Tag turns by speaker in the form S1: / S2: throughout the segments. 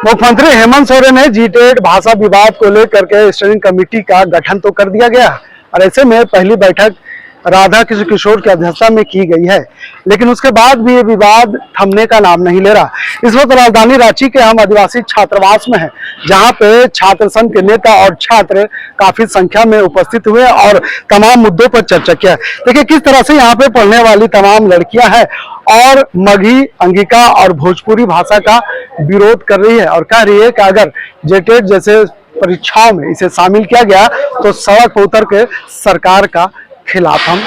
S1: मुख्यमंत्री हेमंत सोरेन ने जी-टेट भाषा विवाद को लेकर के स्टीयरिंग कमेटी का गठन तो कर दिया गया और ऐसे में पहली बैठक राधा कृष्ण किशोर की अध्यक्षता में की गई है, लेकिन उसके बाद भी ये विवाद थमने का नाम नहीं ले रहा। इस वक्त राजधानी रांची के हम आदिवासी छात्रावास में हैं, जहां पे छात्र संघ के नेता और छात्र काफी संख्या में उपस्थित हुए और तमाम मुद्दों पर चर्चा किया। देखिए किस तरह से यहाँ पे पढ़ने वाली तमाम लड़कियां हैं और मगही, अंगिका और भोजपुरी भाषा का विरोध कर रही है और कह रही है कि अगर जी-टेट जैसे परीक्षाओं में इसे शामिल किया गया तो सड़क पर उतर के सरकार का खिलाफ हम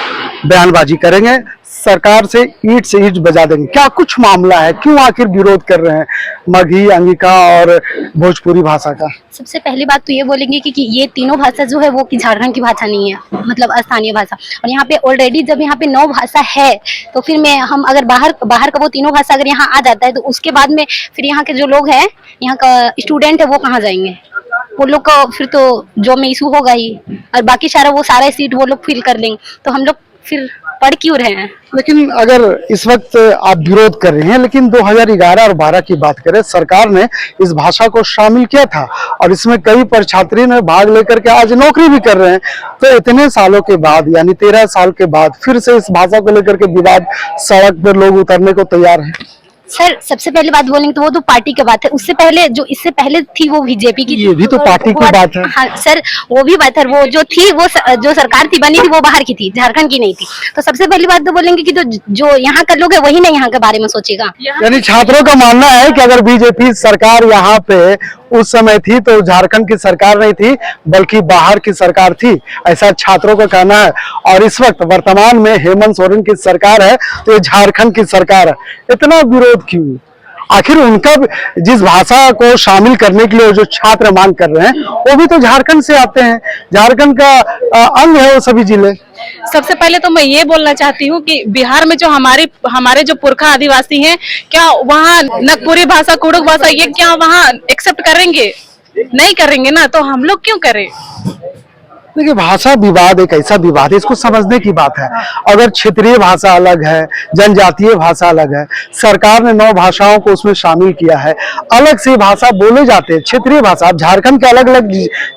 S1: बयानबाजी करेंगे, सरकार से ईंट से ईंट बजा देंगे। क्या कुछ मामला है, क्यों आखिर विरोध कर रहे हैं मगही, अंगिका और भोजपुरी भाषा का?
S2: सबसे पहली बात तो ये बोलेंगे कि ये तीनों भाषा जो है वो कि झारखंड की भाषा नहीं है, मतलब स्थानीय भाषा। और यहाँ पे ऑलरेडी जब यहाँ पे 9 भाषा है तो फिर में हम अगर बाहर का वो तीनों भाषा अगर यहाँ आ जाता है तो उसके बाद में फिर यहाँ के जो लोग हैं, यहाँ का स्टूडेंट है, वो कहाँ जाएंगे? वो लोग का फिर तो जॉब में इशू होगा ही और बाकी सारा सीट वो लोग फिल कर लेंगे, तो हम लोग फिर पढ़ क्यों रहे हैं?
S1: लेकिन अगर इस वक्त आप विरोध कर रहे हैं, लेकिन 2011 और 12 की बात करें, सरकार ने इस भाषा को शामिल किया था और इसमें कई परीक्षार्थी ने भाग लेकर के आज नौकरी भी कर रहे हैं। तो इतने सालों के बाद यानी 13 साल के बाद फिर से इस भाषा को लेकर के विवाद, सड़क पर लोग उतरने को तैयार हैं।
S2: सर सबसे पहली बात बोलेंगे तो वो तो पार्टी की बात है, उससे पहले जो इससे पहले थी वो बीजेपी की,
S1: ये भी तो पार्टी की बात है।
S2: हाँ सर, वो भी बात है, वो जो थी वो जो सरकार थी बनी थी वो बाहर की थी, झारखंड की नहीं थी। तो सबसे पहली बात तो बोलेंगे कि जो यहाँ का लोग है वही ना यहाँ के बारे में सोचेगा।
S1: यानी छात्रों का मानना है कि अगर बीजेपी सरकार यहाँ पे उस समय थी तो झारखंड की सरकार नहीं थी बल्कि बाहर की सरकार थी, ऐसा छात्रों का कहना है। और इस वक्त वर्तमान में हेमंत सोरेन की सरकार है तो ये झारखंड की सरकार है। इतना विरोध क्यों? आखिर उनका जिस भाषा को शामिल करने के लिए जो छात्र मांग कर रहे हैं वो भी तो झारखंड से आते हैं, झारखंड का अंग है वो सभी जिले।
S3: सबसे पहले तो मैं ये बोलना चाहती हूँ कि बिहार में जो हमारे जो पुरखा आदिवासी हैं, क्या वहाँ नागपुरी भाषा, कुड़ुक भाषा, ये क्या वहाँ एक्सेप्ट करेंगे? नहीं करेंगे ना, तो हम लोग क्यों करें?
S1: देखिए भाषा विवाद एक ऐसा विवाद है, इसको समझने की बात है। अगर क्षेत्रीय भाषा अलग है, जनजातीय भाषा अलग है, सरकार ने 9 भाषाओं को उसमें शामिल किया है, अलग से भाषा बोले जाते हैं, क्षेत्रीय भाषा। आप झारखंड के अलग अलग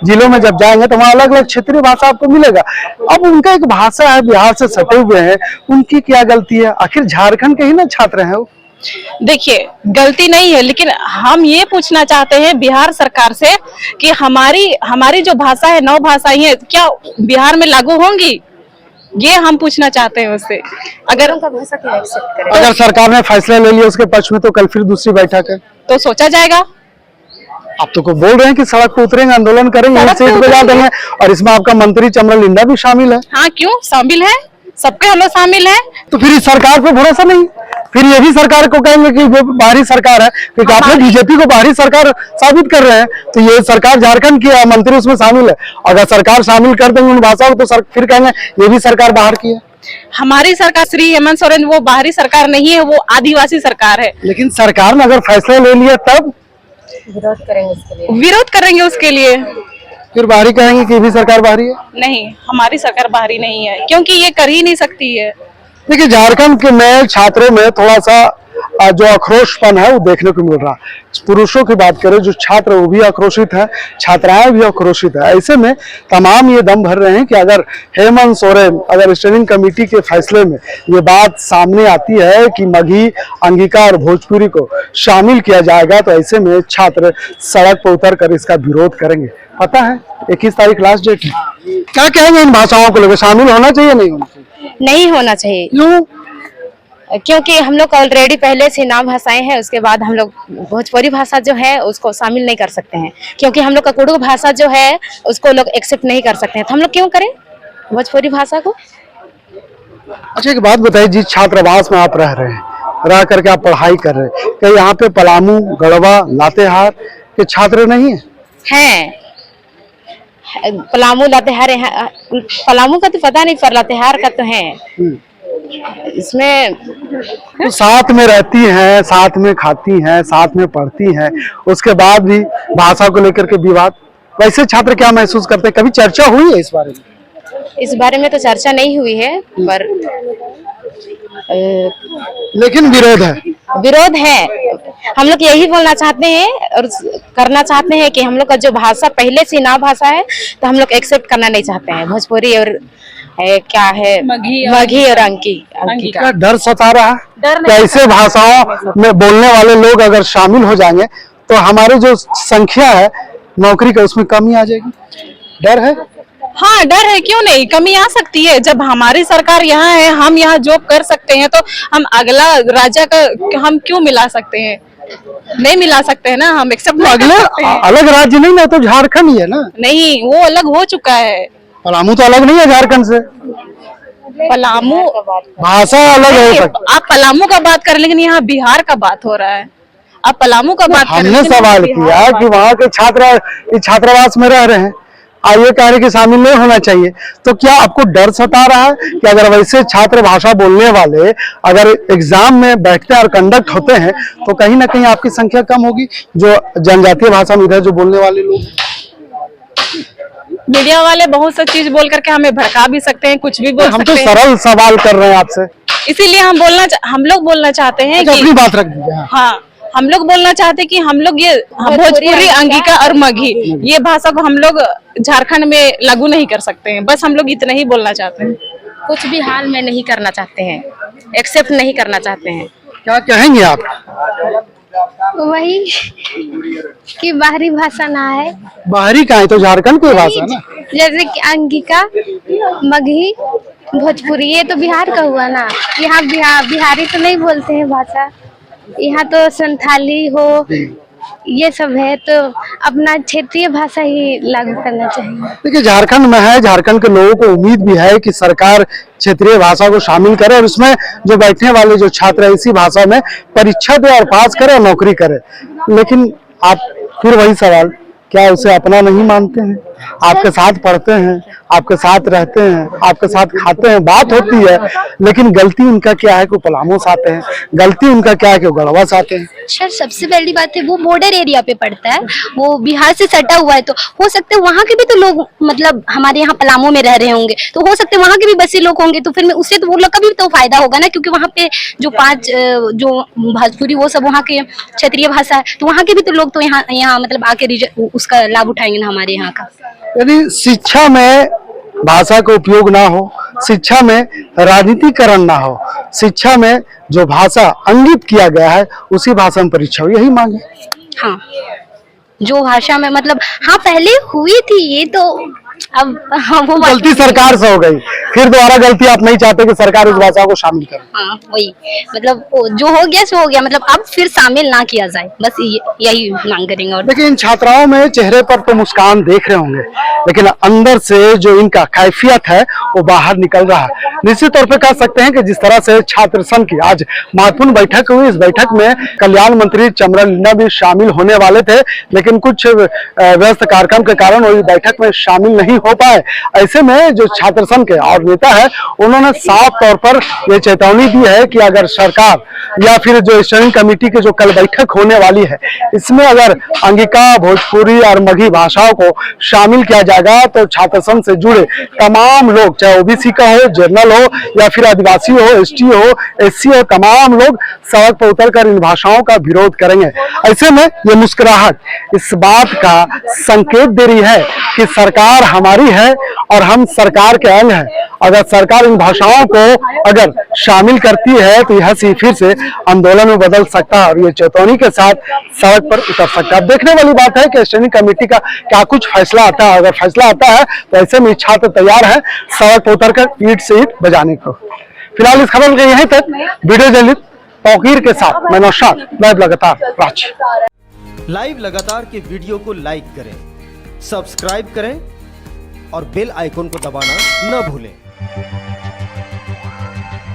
S1: जिलों में जब जाएंगे तो वहाँ अलग अलग क्षेत्रीय भाषा आपको मिलेगा। अब उनका एक भाषा है, बिहार से सटे हुए हैं, उनकी क्या गलती है? आखिर झारखंड के ही ना छात्र हैं वो।
S3: देखिए गलती नहीं है, लेकिन हम ये पूछना चाहते हैं बिहार सरकार से कि हमारी जो भाषा है, 9 भाषाएं हैं, क्या बिहार में लागू होंगी? ये हम पूछना चाहते हैं उससे। अगर
S1: सरकार ने फैसला ले लिया उसके पक्ष में तो कल फिर दूसरी बैठक है
S3: तो सोचा जाएगा।
S1: आप तो को बोल रहे हैं कि सड़क पर उतरेंगे, आंदोलन करेंगे, सीट बजा देंगे और इसमें आपका मंत्री चमरा लिंडा भी शामिल है।
S3: हाँ क्यों शामिल है, सबके हम लोग शामिल है।
S1: तो फिर इस सरकार पे भरोसा नहीं, फिर ये भी सरकार को कहेंगे कि वो बाहरी सरकार है, क्योंकि आप लोग बीजेपी को बाहरी सरकार साबित कर रहे हैं। तो ये सरकार झारखंड की है, मंत्री उसमें शामिल है। अगर सरकार शामिल कर देंगे उन भाषाओं को तो फिर कहेंगे ये भी सरकार बाहर की है।
S3: हमारी सरकार श्री हेमंत सोरेन वो बाहरी सरकार नहीं है, वो आदिवासी सरकार है।
S1: लेकिन सरकार ने अगर फैसला ले लिया तब
S3: विरोध करेंगे उसके लिए।
S1: फिर बाहरी कहेंगे कि ये भी सरकार बाहरी है।
S3: नहीं, हमारी सरकार बाहरी नहीं है, क्योंकि ये कर ही नहीं सकती है।
S1: देखिए झारखंड के में छात्रों में थोड़ा सा जो आक्रोशपन है वो देखने को मिल रहा है। पुरुषों की बात करें, जो छात्र वो भी आक्रोशित है, छात्राएं भी आक्रोशित है। ऐसे में तमाम ये दम भर रहे हैं कि अगर हेमंत सोरेन, अगर स्टीयरिंग कमेटी के फैसले में ये बात सामने आती है कि मगही, अंगिका और भोजपुरी को शामिल किया जाएगा तो ऐसे में छात्र सड़क पर उतर कर इसका विरोध करेंगे। पता है 21 तारीख लास्ट डेट है। क्या कहेंगे इन भाषाओं को लेकर, शामिल होना चाहिए नहीं होना चाहिए?
S4: नहीं होना चाहिए।
S1: क्यों?
S4: क्योंकि हम लोग ऑलरेडी पहले से 9 भाषाएं हैं, उसके बाद हम लोग भोजपुरी भाषा जो है उसको शामिल नहीं कर सकते हैं, क्योंकि हम लोग का कुड़ुक भाषा जो है उसको लोग एक्सेप्ट नहीं कर सकते हैं। तो हम लोग क्यों करें भोजपुरी भाषा को?
S1: अच्छा एक बात बताइए, जिस छात्रावास में आप रह रहे हैं, रह करके आप पढ़ाई कर रहे हैं, क्या यहाँ पे पलामू, गढ़वा, लातेहार के छात्र नहीं है?
S4: पलामू, लातेहार, पलामू का तो पता नहीं पर लातेहार का तो है। इसमें
S1: तो साथ में रहती हैं, साथ में खाती हैं, साथ में पढ़ती हैं, उसके बाद भी भाषा को लेकर के विवाद। वैसे छात्र क्या महसूस करते हैं? कभी चर्चा हुई है इस बारे में?
S4: इस बारे में तो चर्चा नहीं हुई है, पर
S1: लेकिन विरोध है।
S4: विरोध है। हम लोग यही बोलना चाहते हैं और करना चाहते हैं कि हम लोग का जो भाषा पहले से नाव भाषा है तो हम लोग एक्सेप्ट करना नहीं चाहते हैं। भोजपुरी और क्या है मगही और अंकी
S1: क्या डर सता रहा है कि ऐसे भाषाओं में बोलने वाले लोग अगर शामिल हो जाएंगे तो हमारी जो संख्या है नौकरी का उसमें कमी आ जाएगी, डर है?
S3: हाँ डर है, क्यों नहीं, कमी आ सकती है। जब हमारी सरकार यहाँ है, हम यहाँ जॉब कर सकते हैं, तो हम अगला राज्य का हम क्यों मिला सकते हैं? नहीं मिला सकते हैं ना, हम एक्सेप्ट नहीं कर सकते हैं।
S1: अलग राज्य नहीं ना, तो झारखंड ही है ना।
S3: नहीं, वो अलग हो चुका है।
S1: पलामू तो अलग नहीं है झारखंड से।
S3: पलामू
S1: भाषा अलग है।
S3: आप पलामू का बात कर, लेकिन यहाँ बिहार का बात हो रहा है। आप पलामू का बात कर,
S1: हमने सवाल किया कि वहाँ के छात्र छात्रावास में रह रहे हैं, आइए कार्य के शामिल नहीं होना चाहिए, तो क्या आपको डर सता रहा है कि अगर वैसे छात्र भाषा बोलने वाले अगर एग्जाम में बैठते हैं और कंडक्ट होते हैं तो कहीं ना कहीं आपकी संख्या कम होगी, जो जनजातीय भाषा में इधर जो बोलने वाले लोग?
S3: मीडिया वाले बहुत सा चीज बोल करके हमें भड़का भी सकते हैं, कुछ भी बोल
S1: हम
S3: सकते
S1: तो
S3: हैं।
S1: सरल सवाल कर रहे हैं आपसे,
S3: इसीलिए हम लोग बोलना चाहते हैं कि
S1: अपनी बात रख दीजिए।
S3: हाँ, हम लोग बोलना चाहते हैं कि हम लोग ये भोजपुरी, अंगिका और मगही ये भाषा को हम लोग झारखंड में लागू नहीं कर सकते हैं। बस हम लोग इतना ही बोलना चाहते हैं।
S4: कुछ भी हाल में नहीं करना चाहते हैं, एक्सेप्ट नहीं करना चाहते हैं।
S1: क्या कहेंगे आप?
S2: वही कि बाहरी भाषा ना है,
S1: बाहरी का है तो झारखंड की भाषा ना।
S2: जैसे कि अंगिका, मगही, भोजपुरी ये तो बिहार का हुआ ना। यहाँ बिहारी तो नहीं बोलते हैं भाषा, यहाँ तो संथाली हो ये सब है, तो अपना क्षेत्रीय भाषा ही लागू करना चाहिए।
S1: देखिए झारखंड में है, झारखंड के लोगों को उम्मीद भी है कि सरकार क्षेत्रीय भाषा को शामिल करे और उसमें जो बैठने वाले जो छात्र है इसी भाषा में परीक्षा दे और पास करे और नौकरी करे। लेकिन आप फिर वही सवाल, क्या उसे अपना नहीं मानते हैं? आपके साथ पढ़ते हैं, आपके साथ रहते हैं, आपके साथ खाते हैं, बात होती है, लेकिन गलती उनका क्या है कि पलामू से आते हैं, गलती उनका क्या है कि गढ़वा से आते हैं।
S2: सर सबसे पहली बात है वो बॉर्डर एरिया पे पड़ता है, वो बिहार से सटा हुआ है, तो हो सकता है वहाँ के भी तो लोग मतलब हमारे यहाँ पलामू में रह रहे होंगे, तो हो सकता है वहाँ के भी बसी लोग होंगे, तो फिर में उससे तो वो लोग का भी तो फायदा होगा ना, क्योंकि वहाँ पे जो 5 जो भोजपुरी वो सब वहाँ के क्षेत्रीय भाषा है, तो वहाँ के भी तो लोग तो यहाँ मतलब आके उसका लाभ उठाएंगे ना हमारे यहाँ का।
S1: यदि शिक्षा में भाषा का उपयोग ना हो, शिक्षा में राजनीतिकरण ना हो, शिक्षा में जो भाषा अंकित किया गया है उसी भाषा में परीक्षा हो, यही मांगे।
S2: हाँ, जो भाषा में मतलब हाँ पहले हुई थी ये तो अब हाँ वो
S1: गलती सरकार से हो गई, फिर दोबारा गलती आप नहीं चाहते कि सरकार उस भाषा को शामिल करे।
S2: हाँ वही मतलब जो हो गया सो हो गया, मतलब अब फिर शामिल ना किया जाए, बस यही मांग करेंगे। और
S1: देखिए इन छात्राओं में चेहरे पर तो मुस्कान देख रहे होंगे, लेकिन अंदर से जो इनका कैफियत है वो बाहर निकल रहा है। निश्चित तौर पर कह सकते हैं कि जिस तरह से छात्र संघ की आज महत्वपूर्ण बैठक हुई, इस बैठक में कल्याण मंत्री चमरा लीना भी शामिल होने वाले थे, लेकिन कुछ व्यस्त कार्यक्रम के कारण वो इस बैठक में शामिल नहीं हो पाए। ऐसे में जो छात्र संघ के और नेता है उन्होंने साफ तौर पर ये चेतावनी दी है कि अगर सरकार या फिर जो स्टेयरिंग कमेटी की जो कल बैठक होने वाली है इसमें अगर अंगिका, भोजपुरी और मगही भाषाओं को शामिल किया जाएगा तो छात्र संघ से जुड़े तमाम लोग, चाहे ओबीसी का हो, जनरल हो या फिर आदिवासी हो, एसटी हो, एससी हो, तमाम लोग सड़क पर उतरकर इन भाषाओं का विरोध करेंगे। ऐसे में ये मुस्कुराहट इस बात का संकेत दे रही है कि सरकार हमारी है और हम सरकार के अंग हैं। अगर सरकार इन भाषाओं को अगर शामिल करती है तो यह फिर से आंदोलन में बदल सकता है और ये चेतावनी के साथ सड़क पर उतर सकता है। अब देखने वाली बात है कि स्टेयरिंग कमेटी का क्या कुछ फैसला आता है। अगर फैसला आता है तो ऐसे में छात्र तैयार है सड़क पर उतरकर ईंट से ईंट बजाने को। फिलहाल इस खबर के यहीं तक। वीडियो जर्नलिस्ट तौकीर के साथ मैं नौशाद, लाइव लगातार रांची।
S5: लाइव लगातार के वीडियो को लाइक करें, सब्सक्राइब करें और बेल आइकन को दबाना न भूलें।